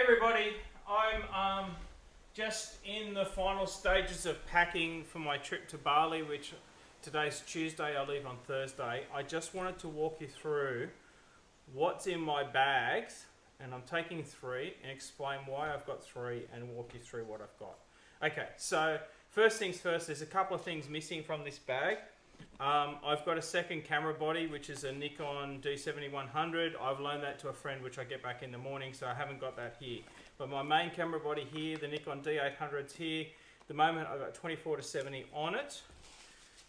Everybody, I'm just in the final stages of packing for my trip to Bali, which today's Tuesday, I leave on Thursday. I just wanted to walk you through what's in my bags, and I'm taking 3, and explain why I've got 3 and walk you through what I've got. Okay, so first things first, there's a couple of things missing from this bag. I've got a second camera body, which is a Nikon D7100. I've loaned that to a friend, which I get back in the morning, so I haven't got that here. But my main camera body here, the Nikon D800's here. At the moment, I've got 24-70 on it.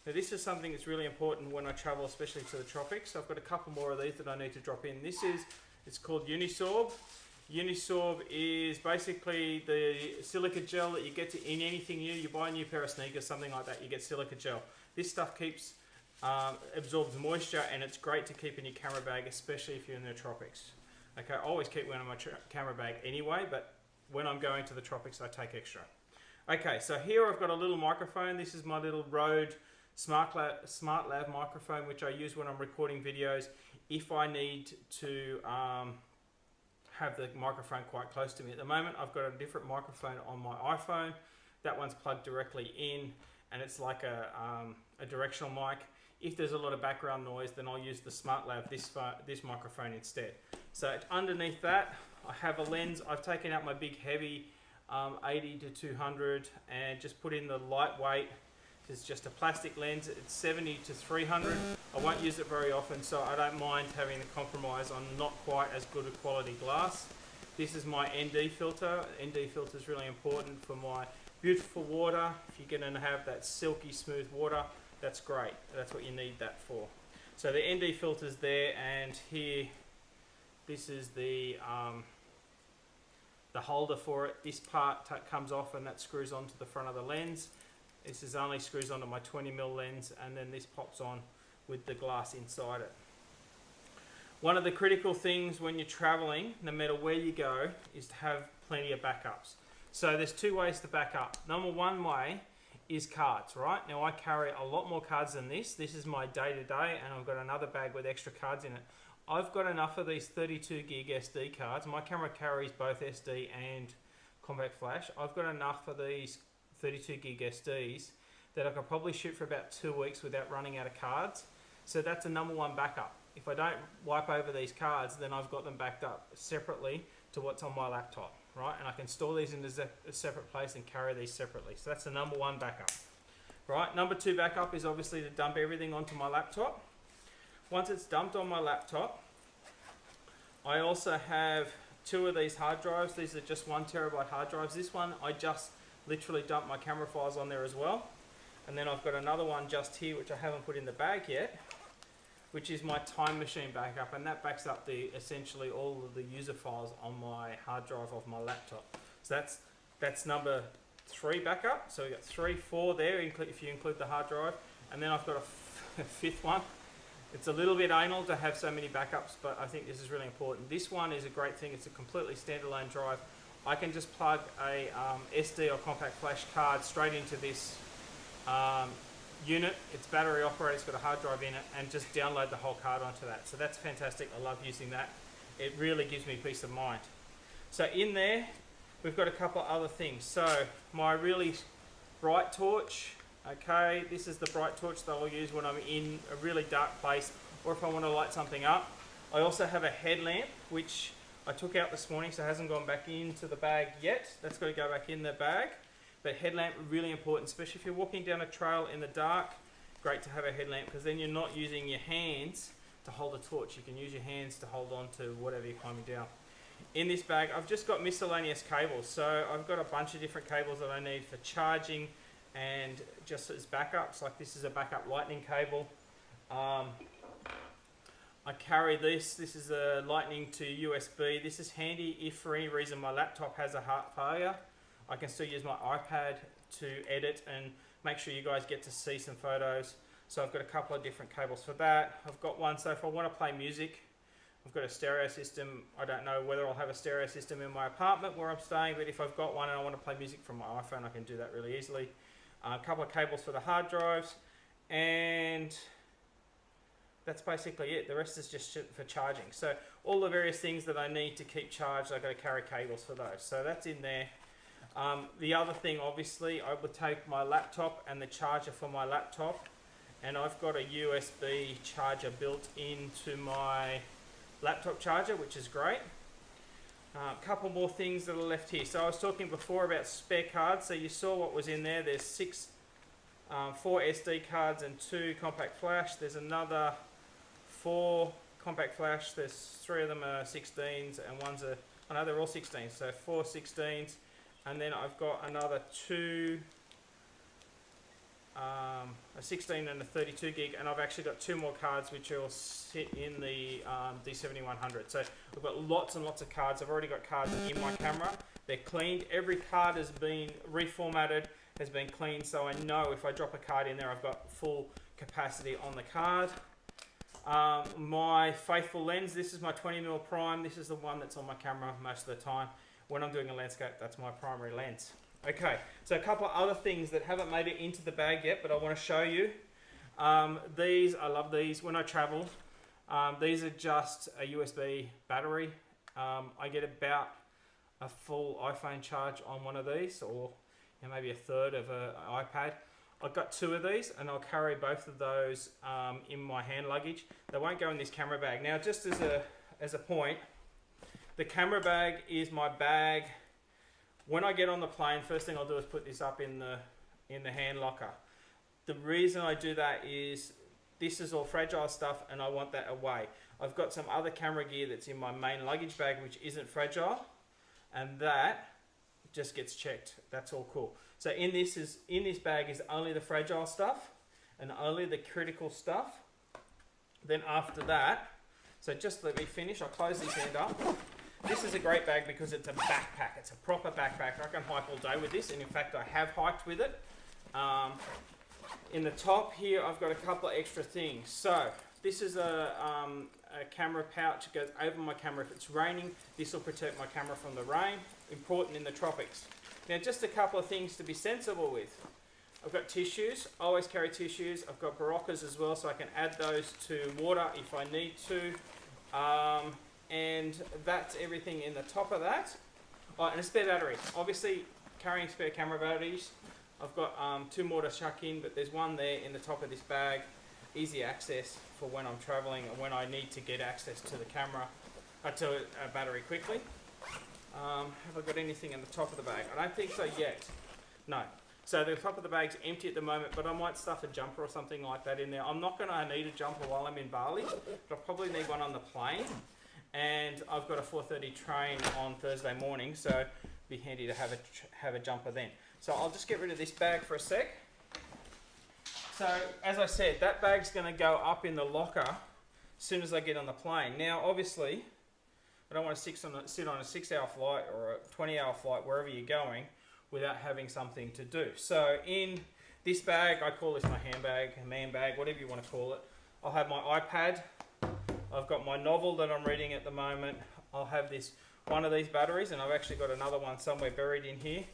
Now this is something that's really important when I travel, especially to the tropics. I've got a couple more of these that I need to drop in. It's called Unisorb. Unisorb is basically the silica gel that you get in anything new. You buy a new pair of sneakers, something like that, you get silica gel. This stuff absorbs moisture, and it's great to keep in your camera bag, especially if you're in the tropics. Okay, I always keep one in my camera bag anyway, but when I'm going to the tropics, I take extra. Okay, so here I've got a little microphone. This is my little Rode SmartLav microphone, which I use when I'm recording videos if I need to have the microphone quite close to me. At the moment, I've got a different microphone on my iPhone. That one's plugged directly in, and it's like a directional mic. If there's a lot of background noise, then I'll use the SmartLav, this microphone instead. So underneath that, I have a lens. I've taken out my big heavy 80-200 and just put in the lightweight. It's just a plastic lens. It's 70-300. I won't use it very often, so I don't mind having the compromise on not quite as good a quality glass. This is my ND filter. ND filter is really important for my beautiful water. If you're going to have that silky smooth water, that's great. That's what you need that for. So the ND filter's there, and here, this is the holder for it. This part comes off, and that screws onto the front of the lens. This is only screws onto my 20mm lens, and then this pops on with the glass inside it. One of the critical things when you're traveling, no matter where you go, is to have plenty of backups. So there's 2 ways to back up. Number 1 way is cards, right? Now I carry a lot more cards than this. This is my day-to-day, and I've got another bag with extra cards in it. I've got enough of these 32 gig SD cards. My camera carries both SD and compact flash. I've got enough of these 32 gig SDs that I could probably shoot for about 2 weeks without running out of cards. So that's a number 1 backup. If I don't wipe over these cards, then I've got them backed up separately to what's on my laptop, right? And I can store these in a separate place and carry these separately. So that's the number 1 backup, right? Number 2 backup is obviously to dump everything onto my laptop. Once it's dumped on my laptop, I also have 2 of these hard drives. These are just 1 terabyte hard drives. This one, I just literally dumped my camera files on there as well. And then I've got another one just here, which I haven't put in the bag yet, which is my time machine backup, and that backs up essentially all of the user files on my hard drive of my laptop. So that's number 3 backup. So we've got 3, 4 there, if you include the hard drive. And then I've got a 5th one. It's a little bit anal to have so many backups, but I think this is really important. This one is a great thing. It's a completely standalone drive. I can just plug a SD or compact flash card straight into this unit. It's battery operated, it's got a hard drive in it, and just download the whole card onto that. So that's fantastic. I love using that. It really gives me peace of mind. So in there, we've got a couple of other things. So my really bright torch. Okay, this is the bright torch that I'll use when I'm in a really dark place or if I want to light something up. I also have a headlamp, which I took out this morning, so it hasn't gone back into the bag yet. That's got to go back in the bag. But headlamp, really important, especially if you're walking down a trail in the dark. Great to have a headlamp, because then you're not using your hands to hold a torch. You can use your hands to hold on to whatever you're climbing down. In this bag, I've just got miscellaneous cables. So I've got a bunch of different cables that I need for charging and just as backups. Like this is a backup lightning cable. I carry this. This is a lightning to USB. This is handy if for any reason my laptop has a heart failure. I can still use my iPad to edit and make sure you guys get to see some photos. So I've got a couple of different cables for that. I've got one, so if I want to play music, I've got a stereo system. I don't know whether I'll have a stereo system in my apartment where I'm staying, but if I've got one and I want to play music from my iPhone, I can do that really easily. A couple of cables for the hard drives, and that's basically it. The rest is just shit for charging. So all the various things that I need to keep charged, I've got to carry cables for those. So that's in there. The other thing, obviously, I would take my laptop and the charger for my laptop, and I've got a USB charger built into my laptop charger, which is great. A couple more things that are left here. So I was talking before about spare cards. So you saw what was in there. There's 4 SD cards and 2 compact flash. There's another 4 compact flash. There's 3 of them are 16s and one's a, oh no, they're all 16s. So 4 16s, and then I've got another 2, a 16 and a 32 gig, and I've actually got 2 more cards which will sit in the D7100. So I've got lots and lots of cards. I've already got cards in my camera. They're cleaned. Every card has been reformatted, has been cleaned, so I know if I drop a card in there, I've got full capacity on the card. My faithful lens, this is my 20mm prime. This is the one that's on my camera most of the time. When I'm doing a landscape, that's my primary lens. Okay, so a couple of other things that haven't made it into the bag yet, but I want to show you. These, I love these when I travel. These are just a USB battery. I get about a full iPhone charge on one of these, or maybe a third of an iPad. I've got 2 of these, and I'll carry both of those in my hand luggage. They won't go in this camera bag. Now, just as a point, the camera bag is my bag. When I get on the plane, first thing I'll do is put this up in the hand locker. The reason I do that is this is all fragile stuff and I want that away. I've got some other camera gear that's in my main luggage bag which isn't fragile, and that just gets checked. That's all cool. So in this bag is only the fragile stuff and only the critical stuff. Then after that, so just let me finish. I'll close this end up. This is a great bag because it's a backpack. It's a proper backpack. I can hike all day with this, and in fact I have hiked with it. In the top here I've got a couple of extra things. So this is a camera pouch. It goes over my camera. If it's raining, this will protect my camera from the rain. Important in the tropics. Now just a couple of things to be sensible with. I've got tissues. I always carry tissues. I've got Baroccas as well, so I can add those to water if I need to. And that's everything in the top of that. Oh, and a spare battery. Obviously, carrying spare camera batteries. I've got 2 more to chuck in, but there's one there in the top of this bag. Easy access for when I'm traveling and when I need to get access to the camera, to a battery quickly. Have I got anything in the top of the bag? I don't think so yet. No. So the top of the bag's empty at the moment, but I might stuff a jumper or something like that in there. I'm not going to need a jumper while I'm in Bali, but I'll probably need one on the plane. And I've got a 4:30 train on Thursday morning, so it'd be handy to have a jumper then. So I'll just get rid of this bag for a sec. So as I said, that bag's going to go up in the locker as soon as I get on the plane. Now, obviously, I don't want to sit on a 6-hour flight or a 20-hour flight wherever you're going without having something to do. So in this bag, I call this my handbag, man bag, whatever you want to call it. I'll have my iPad. I've got my novel that I'm reading at the moment. I'll have one of these batteries, and I've actually got another one somewhere buried in here.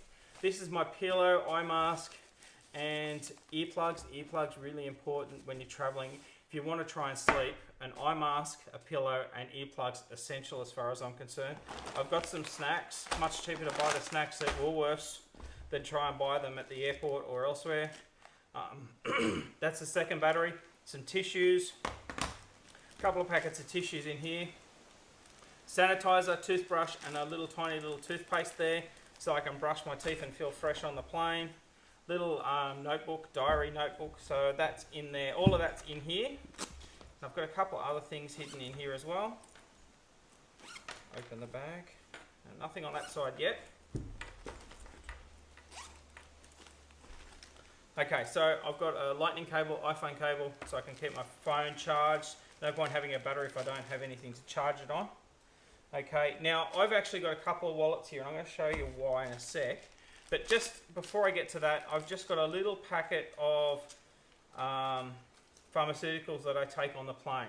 This is my pillow, eye mask, and earplugs. Earplugs really important when you're traveling. If you want to try and sleep, an eye mask, a pillow, and earplugs essential as far as I'm concerned. I've got some snacks. Much cheaper to buy the snacks at Woolworths than try and buy them at the airport or elsewhere. That's the second battery. Some tissues. Couple of packets of tissues in here, sanitizer, toothbrush, and a tiny little toothpaste there so I can brush my teeth and feel fresh on the plane. Little notebook, diary notebook, so that's in there. All of that's in here. I've got a couple of other things hidden in here as well. Open the bag. And nothing on that side yet. Okay, so I've got a lightning cable, iPhone cable, so I can keep my phone charged. No point having a battery if I don't have anything to charge it on. Okay, now I've actually got a couple of wallets here, and I'm going to show you why in a sec. But just before I get to that, I've just got a little packet of pharmaceuticals that I take on the plane.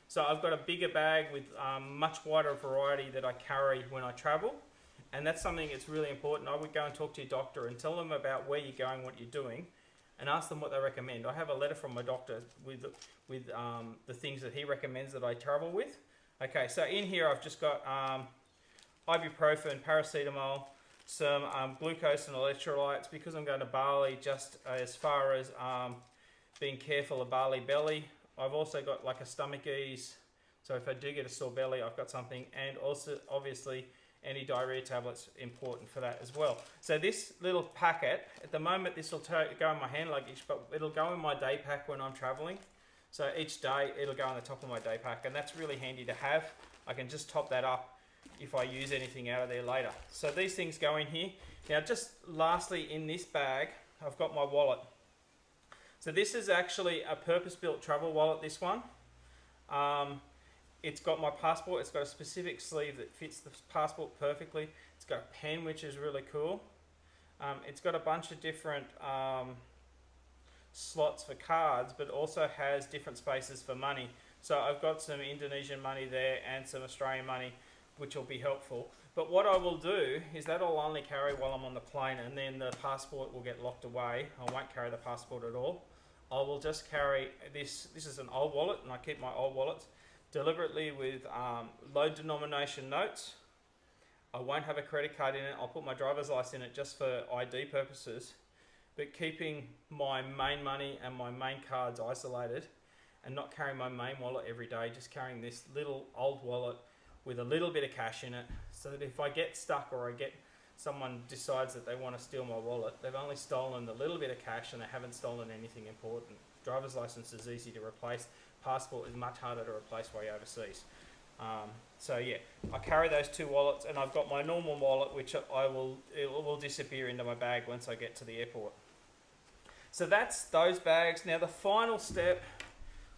So I've got a bigger bag with much wider variety that I carry when I travel. And that's something that's really important. I would go and talk to your doctor and tell them about where you're going, what you're doing, and ask them what they recommend. I have a letter from my doctor with the things that he recommends that I travel with. Okay, so in here I've just got ibuprofen, paracetamol, some glucose and electrolytes because I'm going to Bali, just as far as being careful of Bali belly. I've also got like a stomach ease, so if I do get a sore belly, I've got something, and also obviously anti-diarrhea tablets, important for that as well. So this little packet, at the moment this will go in my hand luggage, but it'll go in my day pack when I'm traveling. So each day it'll go on the top of my day pack, and that's really handy to have. I can just top that up if I use anything out of there later. So these things go in here. Now just lastly, in this bag I've got my wallet. So this is actually a purpose-built travel wallet, this one. It's got my passport. It's got a specific sleeve that fits the passport perfectly. It's got a pen, which is really cool. It's got a bunch of different slots for cards, but also has different spaces for money. So I've got some Indonesian money there and some Australian money, which will be helpful. But what I will do is that I'll only carry while I'm on the plane, and then the passport will get locked away. I won't carry the passport at all. I will just carry this. This is an old wallet, and I keep my old wallets deliberately with low denomination notes. I won't have a credit card in it. I'll put my driver's license in it just for ID purposes, but keeping my main money and my main cards isolated, and not carrying my main wallet every day, just carrying this little old wallet with a little bit of cash in it, so that if I get stuck or someone decides that they want to steal my wallet, they've only stolen the little bit of cash and they haven't stolen anything important. Driver's license is easy to replace. Passport is much harder to replace while you're overseas. So yeah, I carry those two wallets, and I've got my normal wallet, which it will disappear into my bag once I get to the airport. So that's those bags. Now the final step,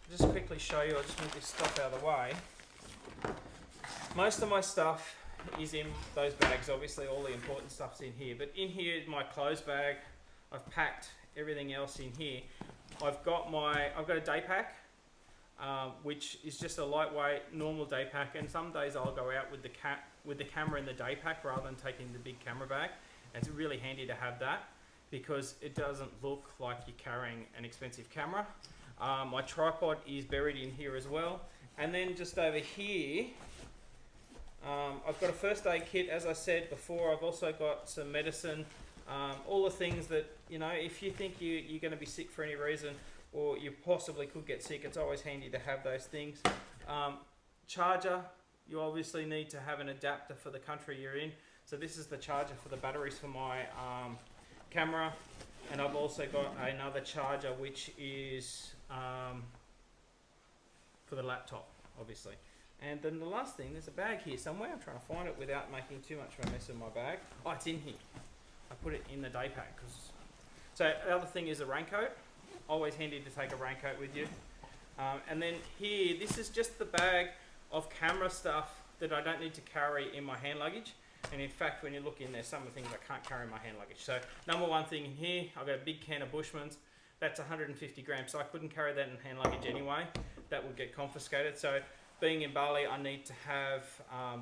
I'll just quickly show you. I'll just move this stuff out of the way. Most of my stuff is in those bags. Obviously all the important stuff's in here, but in here is my clothes bag. I've packed everything else in here. I've got a day pack, which is just a lightweight normal day pack, and some days I'll go out with the camera in the day pack rather than taking the big camera bag. And it's really handy to have that because it doesn't look like you're carrying an expensive camera. My tripod is buried in here as well, and then just over here I've got a first aid kit. As I said before, I've also got some medicine, all the things that, you know, if you think you're going to be sick for any reason, or you possibly could get sick, it's always handy to have those things. Charger, you obviously need to have an adapter for the country you're in. So this is the charger for the batteries for my camera, and I've also got another charger which is for the laptop, obviously. And then the last thing, there's a bag here somewhere. I'm trying to find it without making too much of a mess in my bag. Oh, it's in here. I put it in the day pack. So the other thing is a raincoat. Always handy to take a raincoat with you. And then here, this is just the bag of camera stuff that I don't need to carry in my hand luggage. And in fact, when you look in there, some of the things I can't carry in my hand luggage. So number one thing in here, I've got a big can of Bushman's. That's 150 grams, so I couldn't carry that in hand luggage anyway. That would get confiscated. So being in Bali, I need to have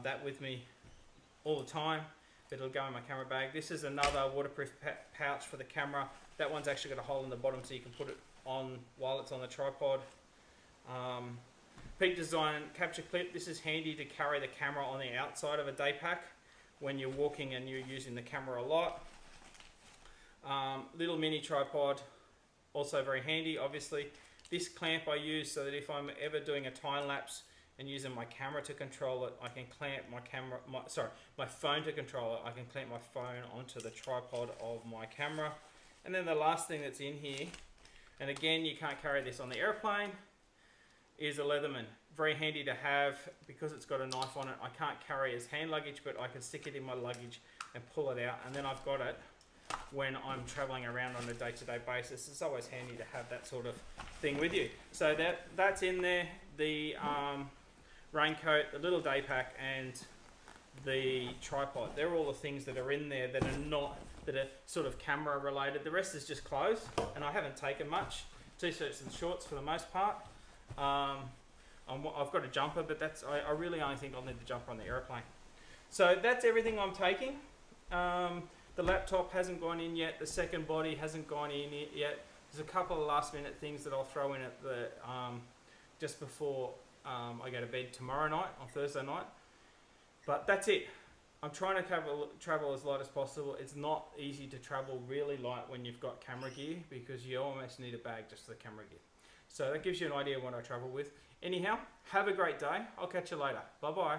that with me all the time. It'll go in my camera bag. This is another waterproof pouch for the camera. That one's actually got a hole in the bottom so you can put it on while it's on the tripod. Peak Design capture clip. This is handy to carry the camera on the outside of a day pack when you're walking and you're using the camera a lot. Little mini tripod, also very handy. Obviously, this clamp I use so that if I'm ever doing a time lapse and using my camera to control it, I can clamp my phone to control it. I can clamp my phone onto the tripod of my camera. And then the last thing that's in here, and again you can't carry this on the airplane, is a Leatherman. Very handy to have because it's got a knife on it. I can't carry as hand luggage, but I can stick it in my luggage and pull it out, and then I've got it when I'm traveling around on a day-to-day basis. It's always handy to have that sort of thing with you. So that's in there. The raincoat, the little day pack, and the tripod. They're all the things that are in there that are sort of camera related. The rest is just clothes, and I haven't taken much. T-shirts and shorts for the most part. I've got a jumper, but I really only think I'll need the jumper on the airplane. So that's everything I'm taking. The laptop hasn't gone in yet. The second body hasn't gone in yet. There's a couple of last minute things that I'll throw in at the just before I go to bed tomorrow night, on Thursday night. But that's it. I'm trying to travel as light as possible. It's not easy to travel really light when you've got camera gear, because you almost need a bag just for the camera gear. So that gives you an idea of what I travel with. Anyhow, have a great day. I'll catch you later. Bye bye.